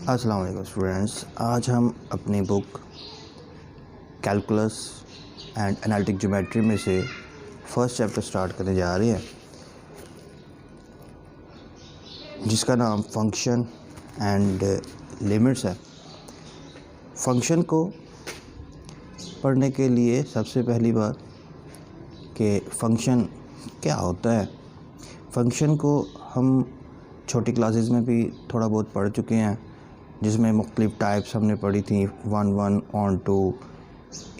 अस्सलाम वालेकुम स्टूडेंट्स। आज हम अपनी book calculus and analytic geometry में से फर्स्ट चैप्टर स्टार्ट करने जा रहे हैं, जिसका नाम फंक्शन एंड लिमिट्स है। फंक्शन को पढ़ने के लिए सबसे पहली बात कि फ़ंक्शन क्या होता है। फ़ंक्शन को हम छोटी क्लासेस में भी थोड़ा बहुत पढ़ चुके हैं, जिसमें मुख्तलिफ़ टाइप्स हमने पढ़ी थी, 1, onto,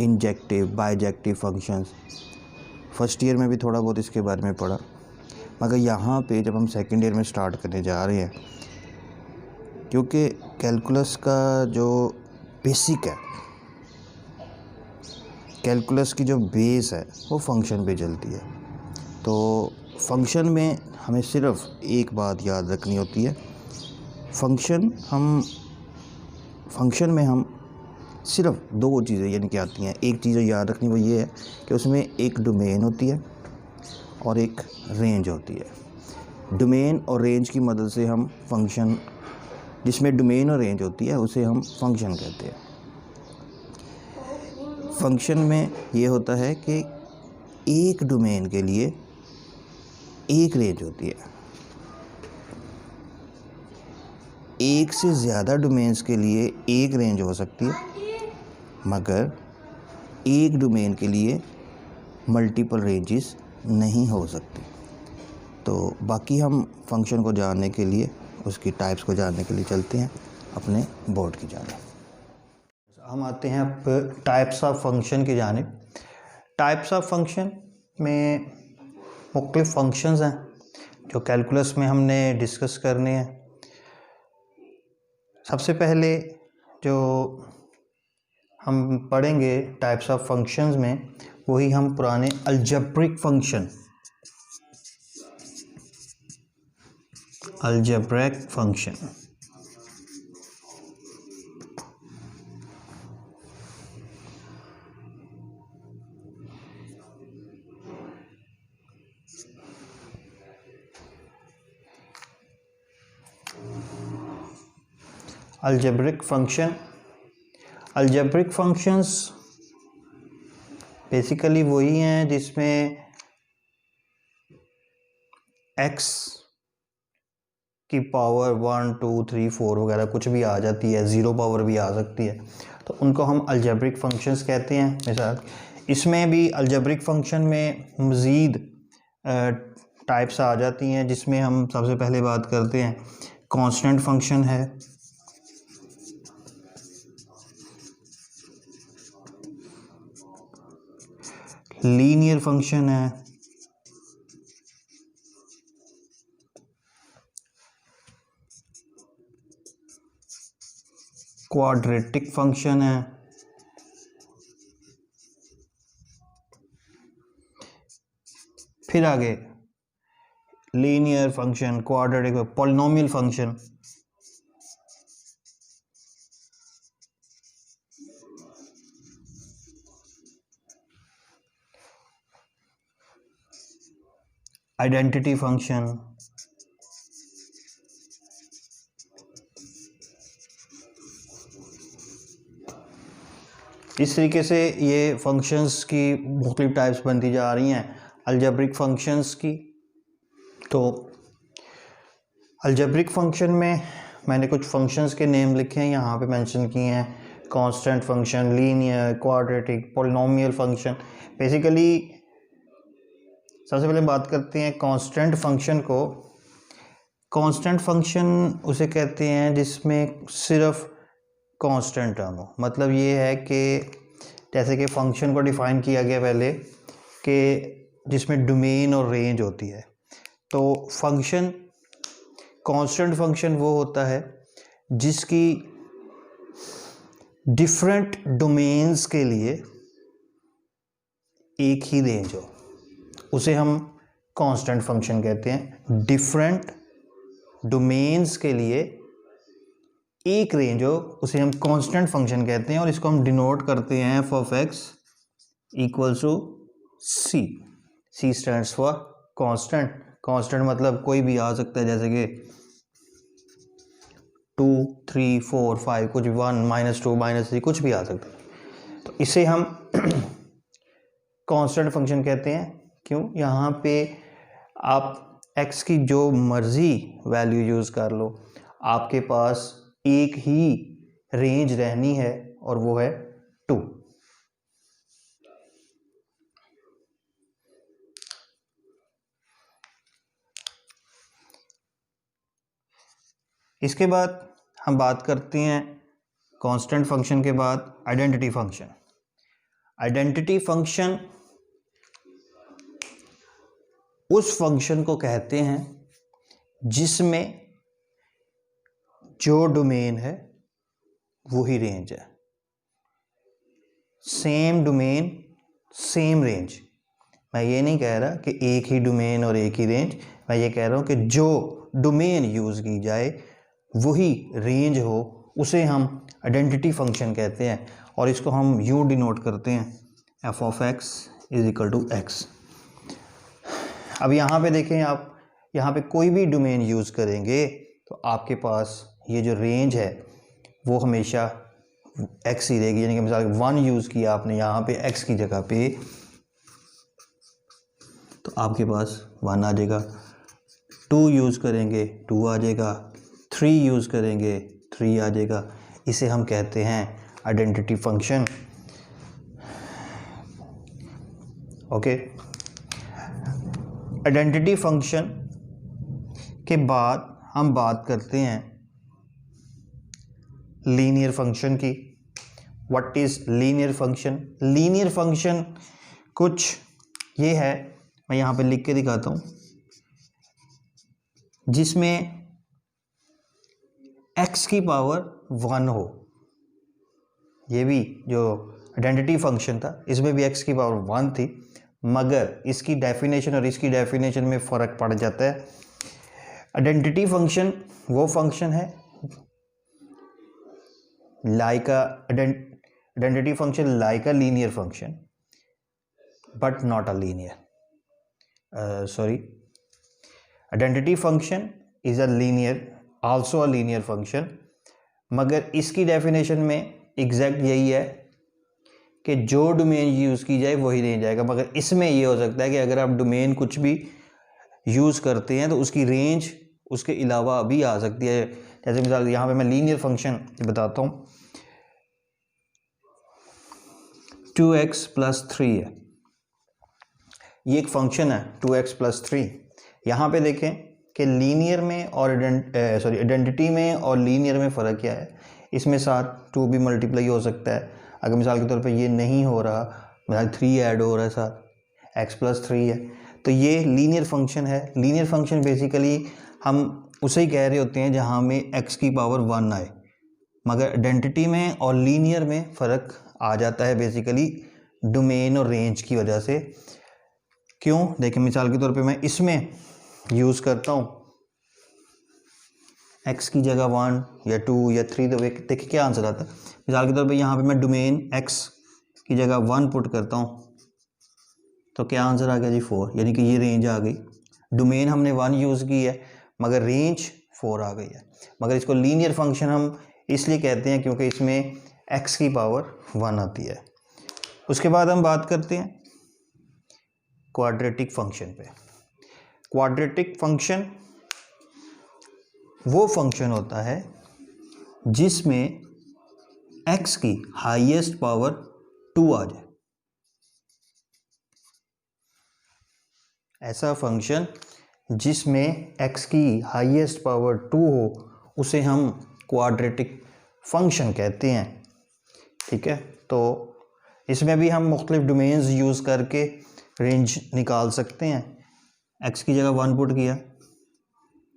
injective, bijective functions. First year में भी थोड़ा बहुत इसके बारे में पढ़ा, मगर यहाँ पे जब हम सेकंड ईयर में स्टार्ट करने जा रहे हैं, क्योंकि कैलकुलस का जो बेसिक है, कैलकुलस की जो बेस है वो फंक्शन पे चलती है। तो फंक्शन में हमें सिर्फ़ एक बात याद रखनी होती है, फंक्शन में हम सिर्फ दो चीज़ें यानी कि आती हैं। एक चीज़ याद रखनी वो ये है कि उसमें एक डोमेन होती है और एक रेंज होती है। डोमेन और रेंज की मदद से हम फंक्शन, जिसमें डोमेन और रेंज होती है, उसे हम फंक्शन कहते हैं। फंक्शन में ये होता है कि एक डोमेन के लिए एक रेंज होती है, एक से ज़्यादा डोमेन्स के लिए एक रेंज हो सकती है, मगर एक डोमेन के लिए मल्टीपल रेंजेस नहीं हो सकती। तो बाकी हम फंक्शन को जानने के लिए, उसकी टाइप्स को जानने के लिए चलते हैं अपने बोर्ड की जानिब। हम आते हैं अब टाइप्स ऑफ फंक्शन की जानिब। टाइप्स ऑफ फंक्शन में मुख्तलिफ़ फंक्शंस हैं जो कैलकुलस में हमने डिस्कस करने हैं। सबसे पहले जो हम पढ़ेंगे टाइप्स ऑफ फंक्शंस में, वही हम पुराने algebraic function, algebraic functions basically वही हैं जिसमें x की पावर 1, 2, 3, 4 वगैरह कुछ भी आ जाती है, ज़ीरो पावर भी आ सकती है, तो उनको हम अलजेब्रिक फंक्शंस कहते हैं। मिसाल इसमें भी अलजेब्रिक फंक्शन में मज़ीद टाइप्स आ जाती हैं, जिसमें हम सबसे पहले बात करते हैं कांस्टेंट फंक्शन है, लीनियर फंक्शन है, क्वाड्रेटिक फंक्शन है, फिर आगे linear function, quadratic, polynomial function, identity function, इस तरीके से ये फंक्शंस की मुख्तलिफ टाइप्स बनती जा रही हैं अलजेब्रिक फंक्शंस की। तो अलजेब्रिक फंक्शन में मैंने कुछ फंक्शंस के नेम लिखे हैं, यहाँ पे मेंशन किए हैं, constant function, linear, quadratic, polynomial function. Basically सबसे पहले बात करते हैं कांस्टेंट फंक्शन को। कांस्टेंट फंक्शन उसे कहते हैं जिसमें सिर्फ कांस्टेंट टर्म हो। मतलब ये है कि जैसे कि फ़ंक्शन को डिफ़ाइन किया गया पहले कि जिसमें डोमेन और रेंज होती है, तो फंक्शन, कांस्टेंट फंक्शन वो होता है जिसकी डिफरेंट डोमेन्स के लिए एक ही रेंज हो, उसे हम कांस्टेंट फंक्शन कहते हैं। डिफरेंट डोमेन्स के लिए एक रेंज हो, उसे हम कांस्टेंट फंक्शन कहते हैं, और इसको हम डिनोट करते हैं f of x equals to c। c stands for constant. Constant मतलब कोई भी आ सकता है, जैसे कि 2 3 4 5 कुछ भी 1 -2 -3 कुछ भी आ सकता है। तो इसे हम कांस्टेंट फंक्शन कहते हैं। क्यों? यहाँ पे आप x की जो मर्जी वैल्यू यूज़ कर लो, आपके पास एक ही रेंज रहनी है और वो है 2। इसके बाद हम बात करते हैं कांस्टेंट फंक्शन के बाद आइडेंटिटी फंक्शन। आइडेंटिटी फंक्शन उस फंक्शन को कहते हैं जिसमें जो डोमेन है वही रेंज है। Same domain same range. मैं ये नहीं कह रहा कि एक ही डोमेन और एक ही रेंज, मैं ये कह रहा हूँ कि जो डोमेन यूज़ की जाए वही रेंज हो, उसे हम आइडेंटिटी फंक्शन कहते हैं और इसको हम यूँ डिनोट करते हैं f(x) = x। अब यहाँ पे देखें, आप यहाँ पे कोई भी डोमेन यूज़ करेंगे तो आपके पास ये जो रेंज है वो हमेशा x ही रहेगी। यानी कि मिसाल 1 यूज़ किया आपने यहाँ पे x की जगह पे, तो आपके पास 1 आ जाएगा। 2 यूज़ करेंगे 2 आ जाएगा, 3 यूज़ करेंगे 3 आ जाएगा। इसे हम कहते हैं identity function. Okay, identity function के बाद हम बात करते हैं लीनियर फंक्शन की। What is linear function? Linear function कुछ ये है, मैं यहाँ पे लिख के दिखाता हूँ, जिसमें x की पावर 1 हो। ये भी जो आइडेंटिटी फंक्शन था इसमें भी x की पावर 1 थी, मगर इसकी डेफिनेशन और इसकी डेफिनेशन में फ़र्क पड़ जाता है। आइडेंटिटी फंक्शन वो फंक्शन है like identity function like a linear function but not a linear, sorry, identity function is a linear, also a linear function, मगर इसकी डेफिनेशन में एग्जैक्ट यही है कि जो डोमेन यूज़ की जाए वही रेंज आएगा। मगर इसमें ये हो सकता है कि अगर आप डोमेन कुछ भी यूज़ करते हैं तो उसकी रेंज उसके अलावा भी आ सकती है। जैसे मिसाल यहाँ पे मैं लीनियर फंक्शन बताता हूँ, 2x + 3 है, ये एक फंक्शन है 2x + 3। यहाँ पे देखें कि लीनियर में और आइडेंटिटी में और लीनियर में फ़र्क क्या है। इसमें साथ 2 भी मल्टीप्लाई हो सकता है। अगर मिसाल के तौर पे ये नहीं हो रहा, मिसाल 3 ऐड हो रहा है साथ, x + 3 है, तो ये लीनियर फंक्शन है। लीनियर फंक्शन बेसिकली हम उसे ही कह रहे होते हैं जहाँ में x की पावर 1 आए, मगर आइडेंटिटी में और लीनियर में फ़र्क आ जाता है बेसिकली डोमेन और रेंज की वजह से। क्यों? देखिए मिसाल के तौर पे मैं इसमें यूज़ करता हूँ x की जगह 1 या 2 या 3, तो देखिए क्या आंसर आता है। मिसाल के तौर पे यहाँ पे मैं डोमेन x की जगह 1 पुट करता हूँ तो क्या आंसर आ गया जी 4, यानी कि ये रेंज आ गई। डोमेन हमने 1 यूज़ की है मगर रेंज 4 आ गई है। मगर इसको लीनियर फंक्शन हम इसलिए कहते हैं क्योंकि इसमें x की पावर 1 आती है। उसके बाद हम बात करते हैं क्वाड्रेटिक फंक्शन पे। क्वाड्रेटिक फंक्शन वो फंक्शन होता है जिसमें x की हाईएस्ट पावर 2 आ जाए। ऐसा फंक्शन जिसमें x की हाईएस्ट पावर 2 हो उसे हम क्वाड्रेटिक फंक्शन कहते हैं। ठीक है, तो इसमें भी हम मुख्तलिफ डोमेन्स यूज़ करके रेंज निकाल सकते हैं। x की जगह 1 पुट किया,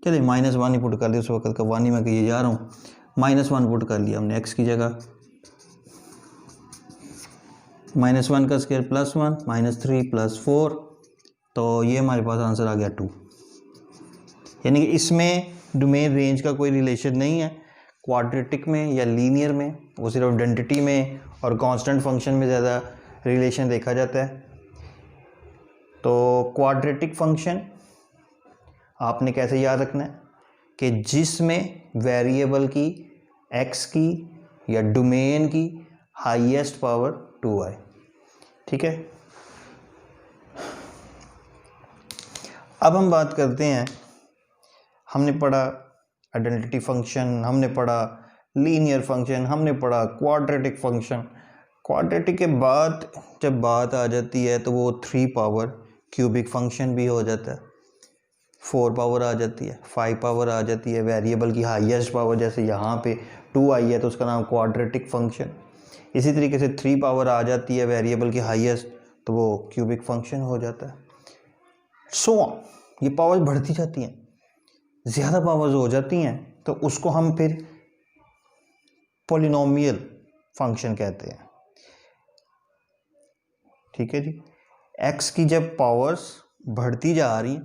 चलिए -1 ही पुट कर दिया, उस वक्त का 1 ही मैं कहिए जा रहा हूँ, -1 पुट कर लिया हमने x की जगह, -1 का स्क्वायर +1 -3 + 4, तो ये हमारे पास आंसर आ गया 2। यानी कि इसमें डोमेन रेंज का कोई रिलेशन नहीं है। क्वाड्रेटिक में या लीनियर में वो सिर्फ आइडेंटिटी में और कांस्टेंट फंक्शन में ज़्यादा रिलेशन देखा जाता है। तो क्वाड्रेटिक फंक्शन आपने कैसे याद रखना है कि जिसमें वेरिएबल की x की या डोमेन की हाईएस्ट पावर 2 आए। ठीक है, अब हम बात करते हैं, हमने पढ़ा आइडेंटिटी फंक्शन, हमने पढ़ा लीनियर फंक्शन, हमने पढ़ा क्वाड्रेटिक फंक्शन। क्वाड्रेटिक के बाद जब बात आ जाती है तो वो 3 पावर क्यूबिक फंक्शन भी हो जाता है, 4 पावर आ जाती है, 5 पावर आ जाती है, वेरिएबल की हाईएस्ट पावर जैसे यहाँ पे 2 आई है तो उसका नाम क्वाड्रेटिक फंक्शन। इसी तरीके से 3 पावर आ जाती है वेरिएबल की हाईएस्ट तो वो क्यूबिक फंक्शन हो जाता है। सो ये पावर्स बढ़ती जाती हैं, ज़्यादा पावर्स हो जाती हैं तो उसको हम फिर पॉलिनोमियल फंक्शन कहते हैं। ठीक है जी, x की जब पावर्स बढ़ती जा रही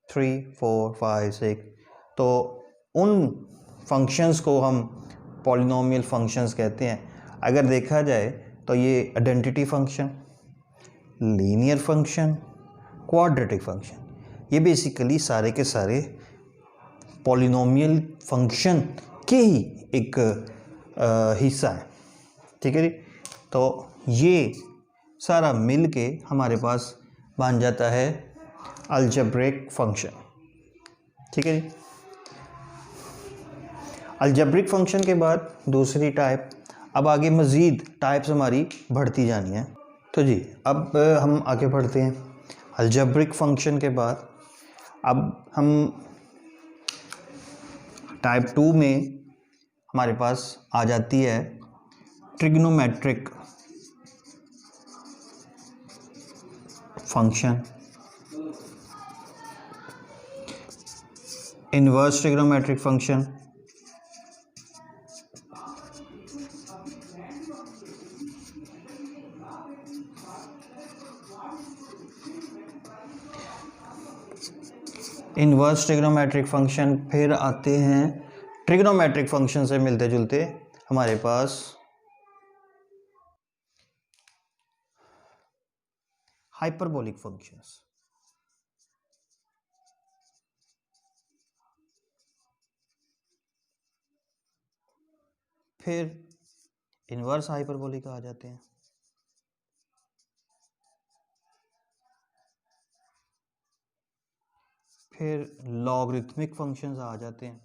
3, 4, 5, 6 तो उन फंक्शंस को हम पॉलिनोमियल फंक्शंस कहते हैं। अगर देखा जाए तो ये identity function, linear function, quadratic function, ये बेसिकली सारे के सारे पॉलिनोमियल फंक्शन के ही एक हिस्सा है। ठीक है जी, तो ये सारा मिल के हमारे पास बन जाता है अलजेब्रिक फंक्शन। ठीक है जी, अलजेब्रिक फंक्शन के बाद दूसरी टाइप, अब आगे मज़ीद टाइप्स हमारी बढ़ती जानी है। तो जी अब हम आगे बढ़ते हैं। अलजेब्रिक फंक्शन के बाद अब हम टाइप 2 में हमारे पास आ जाती है trigonometric function, inverse trigonometric function, inverse trigonometric function. फिर आते हैं ट्रिग्नोमेट्रिक फंक्शन से मिलते जुलते हमारे पास हाइपरबोलिक फंक्शंस। फिर इन्वर्स हाइपरबोलिक आ जाते हैं। फिर लॉगरिथमिक फंक्शंस आ जाते हैं।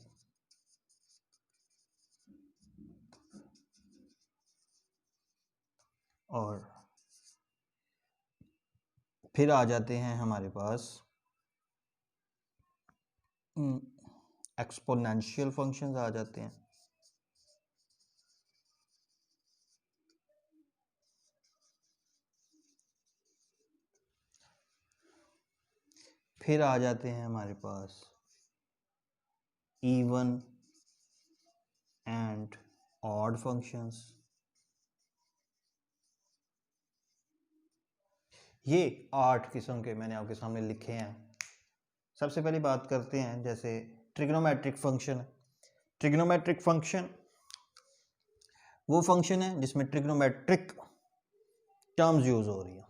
और फिर आ जाते हैं हमारे पास एक्सपोनेंशियल फंक्शंस आ जाते हैं। फिर आ जाते हैं हमारे पास इवन एंड ऑड फंक्शंस। ये 8 किस्म के मैंने आपके सामने लिखे हैं। सबसे पहले बात करते हैं जैसे ट्रिग्नोमेट्रिक फंक्शन। ट्रिग्नोमेट्रिक फंक्शन वो फंक्शन है जिसमें ट्रिग्नोमेट्रिक टर्म्स यूज हो रही हैं,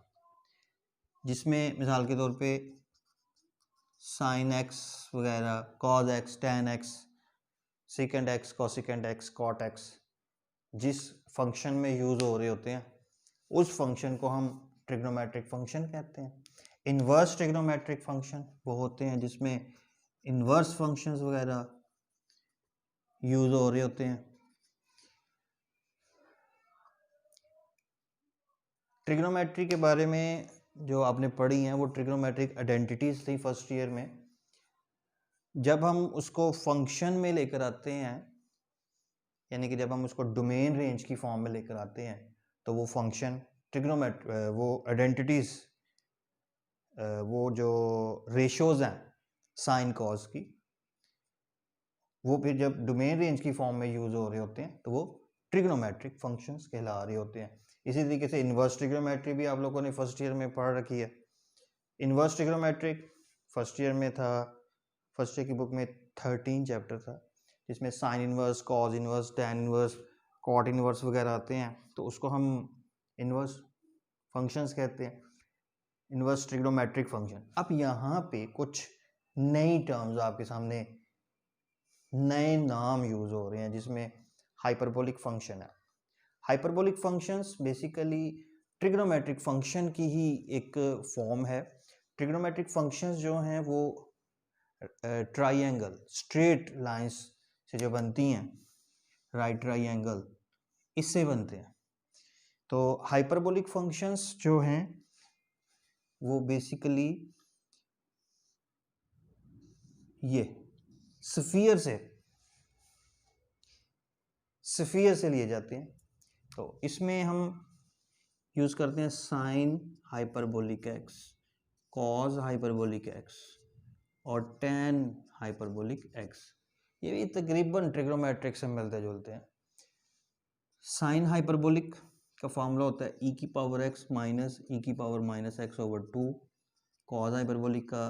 जिसमें मिसाल के तौर पे साइन एक्स वगैरह, cos x, tan x, secant x, cosecant x, cot x जिस फंक्शन में यूज हो रहे होते हैं उस फंक्शन को हम ट्रिग्नोमेट्रिक फंक्शन कहते हैं। इन्वर्स ट्रिग्नोमेट्रिक फंक्शन वो होते हैं जिसमें इन्वर्स फंक्शंस वगैरह यूज हो रहे होते हैं। ट्रिग्नोमेट्री के बारे में जो आपने पढ़ी हैं वो ट्रिग्नोमेट्रिक आइडेंटिटीज थी फर्स्ट ईयर में। जब हम उसको फंक्शन में लेकर आते हैं, यानी कि जब हम उसको डोमेन रेंज की फॉर्म में लेकर आते हैं तो वो फंक्शन वो आइडेंटिटीज, वो जो रेशोज हैं साइन कॉज की, वो फिर जब डोमेन रेंज की फॉर्म में यूज हो रहे होते हैं तो वो ट्रिग्नोमेट्रिक फंक्शंस कहला रहे होते हैं। इसी तरीके से इन्वर्स ट्रिग्नोमेट्री भी आप लोगों ने फर्स्ट ईयर में पढ़ रखी है। इन्वर्स ट्रिग्नोमेट्रिक फर्स्ट ईयर में था, फर्स्ट ईयर की बुक में 13 चैप्टर था जिसमें sine inverse, cos inverse, tan inverse, cot inverse वगैरह आते हैं, तो उसको हम इन्वर्स फंक्शंस कहते हैं, इन्वर्स ट्रिग्नोमेट्रिक फंक्शन। अब यहाँ पे कुछ नई टर्म्स आपके सामने नए नाम यूज़ हो रहे हैं जिसमें हाइपरबोलिक फंक्शन है। Hyperbolic functions basically trigonometric function की ही एक फॉर्म है। ट्रिग्नोमेट्रिक फंक्शंस जो हैं वो ट्राइंगल स्ट्रेट लाइंस से जो बनती हैं, राइट ट्राइंगल, इससे बनते हैं। तो हाइपरबोलिक फंक्शंस जो हैं वो बेसिकली ये स्फीयर से लिए जाते हैं। तो इसमें हम यूज़ करते हैं sine hyperbolic x, cos hyperbolic x और टेन हाइपरबोलिक एक्स। ये भी तकरीबन ट्रिग्नोमेट्रिक से मिलते जुलते हैं। साइन हाइपरबोलिक का फॉर्मूला होता है ई की पावर एक्स माइनस ई की power minus x over 2। Cos hyperbolic का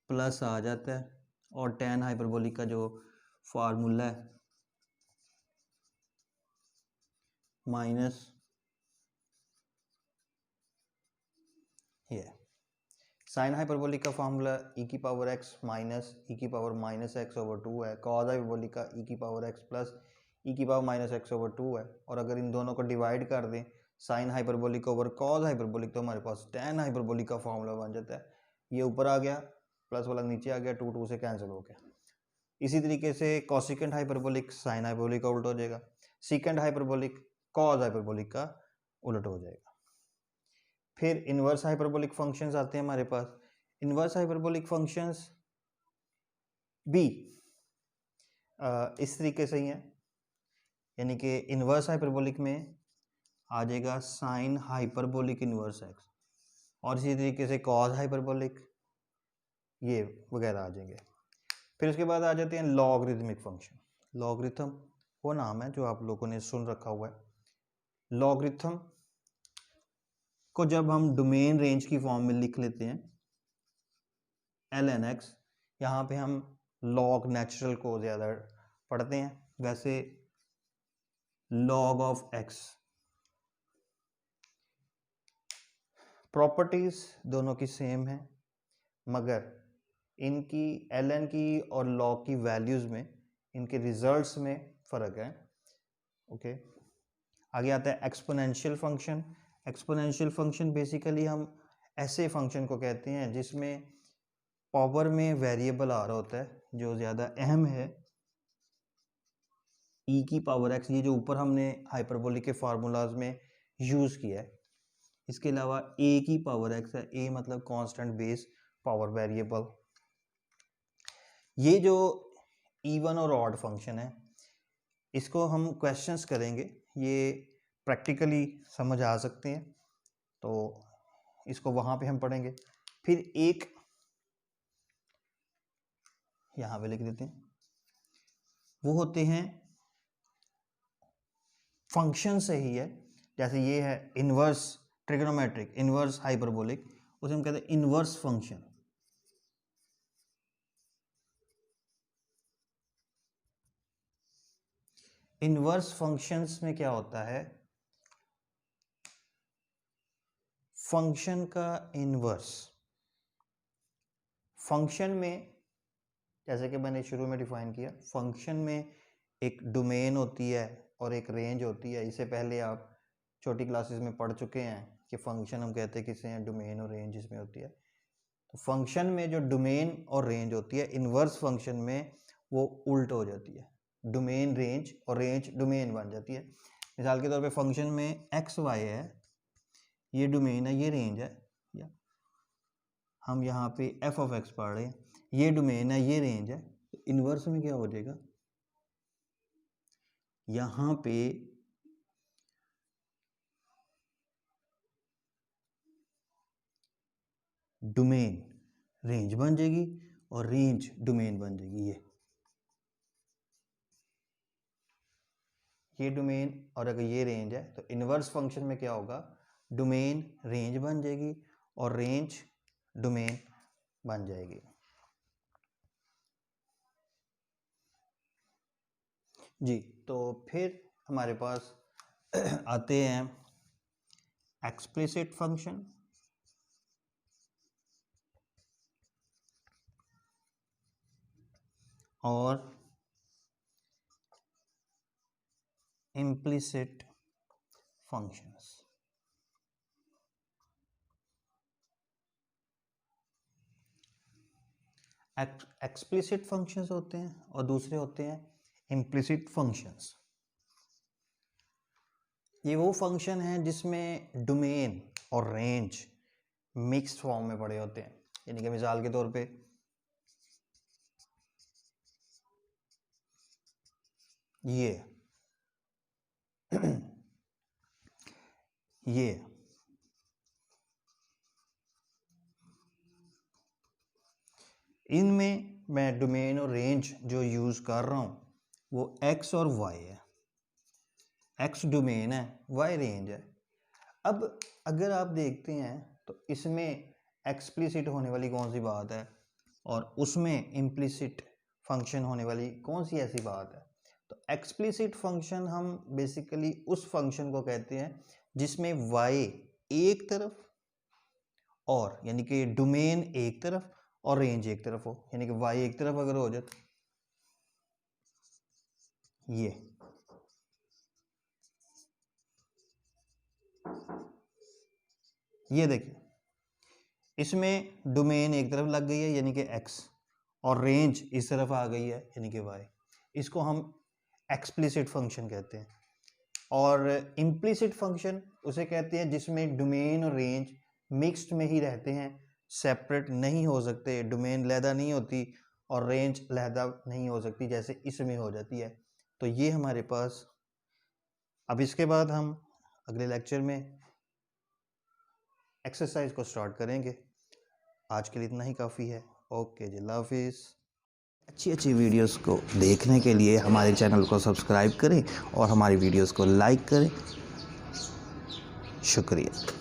प्लस आ जाता है और टेन हाइपरबोलिक का जो फार्मूला है माइनस ये। साइन हाइपरबोलिक का फार्मूला ई की पावर एक्स माइनस ई की पावर माइनस एक्स ओवर 2 है। कॉज हाइपरबोलिक का ई की पावर एक्स प्लस ई की पावर माइनस एक्स ओवर 2 है। और अगर इन दोनों को डिवाइड कर दें sine hyperbolic over cos hyperbolic, तो हमारे पास टेन हाइपरबोलिक का फार्मूला बन जाता है। ये ऊपर आ गया, प्लस वाला नीचे आ गया, 2 से कैंसिल हो गया। इसी तरीके से कॉसिकेंट हाइपरबोलिक साइन हाइपरबोलिक का उल्टा हो जाएगा, सीकेंट हाइपरबोलिक कॉज हाइपरबोलिक का उल्टा हो जाएगा। फिर इन्वर्स हाइपरबोलिक फंक्शंस आते हैं हमारे पास। इन्वर्स हाइपरबोलिक फंक्शंस भी इस तरीके से ही हैं, यानी कि इन्वर्स हाइपरबोलिक में आ जाएगा साइन हाइपरबोलिक इन्वर्स एक्स, और इसी तरीके से कॉज हाइपरबोलिक ये वगैरह आ जाएंगे। फिर उसके बाद आ जाते हैं लॉगरिथमिक फंक्शन। लॉगरिथम वो नाम है जो आप लोगों ने सुन रखा हुआ है। लॉगरिथम को जब हम डोमेन रेंज की फॉर्म में लिख लेते हैं एल एन एक्स, यहाँ पे हम लॉग नेचुरल को ज़्यादा पढ़ते हैं। वैसे लॉग ऑफ एक्स, प्रॉपर्टीज दोनों की सेम है मगर इनकी एल एन की और लॉग की वैल्यूज़ में, इनके रिजल्ट्स में फ़र्क है। ओके, आगे आता है exponential function. Exponential function basically हम ऐसे फंक्शन को कहते हैं जिसमें पावर में वेरिएबल आ रहा होता है जो ज़्यादा अहम है। ई की पावर एक्स, ये जो ऊपर हमने हाइपरबोलिक के फार्मूलाज में यूज़ किया है। इसके अलावा ए की पावर एक्स है, ए मतलब कांस्टेंट बेस पावर वेरिएबल। ये जो इवन और ऑड फंक्शन है इसको हम क्वेश्चंस करेंगे, ये प्रैक्टिकली समझ आ सकते हैं, तो इसको वहाँ पे हम पढ़ेंगे। फिर एक यहाँ पे लिख देते हैं, वो होते हैं फंक्शन से ही है। जैसे ये है इन्वर्स ट्रिग्नोमेट्रिक इन्वर्स हाइपरबोलिक, उसे हम कहते हैं इन्वर्स फंक्शन। इन्वर्स फंक्शंस में क्या होता है, फंक्शन का इन्वर्स। फंक्शन में जैसे कि मैंने शुरू में डिफाइन किया, फंक्शन में एक डोमेन होती है और एक रेंज होती है। इससे पहले आप छोटी क्लासेस में पढ़ चुके हैं कि फंक्शन हम कहते हैं किसे हैं, डोमेन और रेंज इसमें होती है। तो फंक्शन में जो डोमेन और रेंज होती है, इन्वर्स फंक्शन में वो उल्ट हो जाती है, डोमेन रेंज और रेंज डोमेन बन जाती है। मिसाल के तौर पे फंक्शन में एक्स वाई है, ये डोमेन है, ये रेंज है, या हम यहाँ पे एफ ऑफ एक्स पढ़ रहे हैं, ये डोमेन है, ये रेंज है। तो इन्वर्स में क्या हो जाएगा, यहाँ पे डोमेन रेंज बन जाएगी और रेंज डोमेन बन जाएगी। ये डोमेन और अगर ये रेंज है तो इन्वर्स फंक्शन में क्या होगा, डोमेन रेंज बन जाएगी और रेंज डोमेन बन जाएगी। जी, तो फिर हमारे पास आते हैं एक्सप्लिसिट फंक्शन। और implicit functions। एक्सप्लिसिट फंक्शंस होते हैं और दूसरे होते हैं इम्प्लिसिट फंक्शंस। ये वो फंक्शन है जिसमें डोमेन और रेंज मिक्स्ड फॉर्म में पड़े होते हैं। यानी कि मिसाल के तौर पे ये इनमें मैं डोमेन और रेंज जो यूज़ कर रहा हूँ वो x और y है। x डोमेन है, y रेंज है। अब अगर आप देखते हैं तो इसमें एक्सप्लिसिट होने वाली कौन सी बात है और उसमें इम्प्लिसिट फंक्शन होने वाली कौन सी ऐसी बात है। तो एक्सप्लिसिट फंक्शन हम बेसिकली उस फंक्शन को कहते हैं जिसमें y एक तरफ और यानी कि डोमेन एक तरफ और रेंज एक तरफ हो। यानी कि y एक तरफ अगर हो जाए तो ये देखिए इसमें डोमेन एक तरफ लग गई है यानी कि x और रेंज इस तरफ आ गई है यानी कि y। इसको हम एक्सप्लिसिट फंक्शन कहते हैं। और इम्प्लिसिट फंक्शन उसे कहते हैं जिसमें डोमेन और रेंज मिक्स्ड में ही रहते हैं, सेपरेट नहीं हो सकते। डोमेन लहदा नहीं होती और रेंज लहदा नहीं हो सकती जैसे इसमें हो जाती है। तो ये हमारे पास, अब इसके बाद हम अगले लेक्चर में एक्सरसाइज को स्टार्ट करेंगे। आज के लिए इतना ही काफ़ी है। ओके जी, अल्लाह हाफिज़। अच्छी वीडियोस को देखने के लिए हमारे चैनल को सब्सक्राइब करें और हमारी वीडियोस को लाइक करें। शुक्रिया।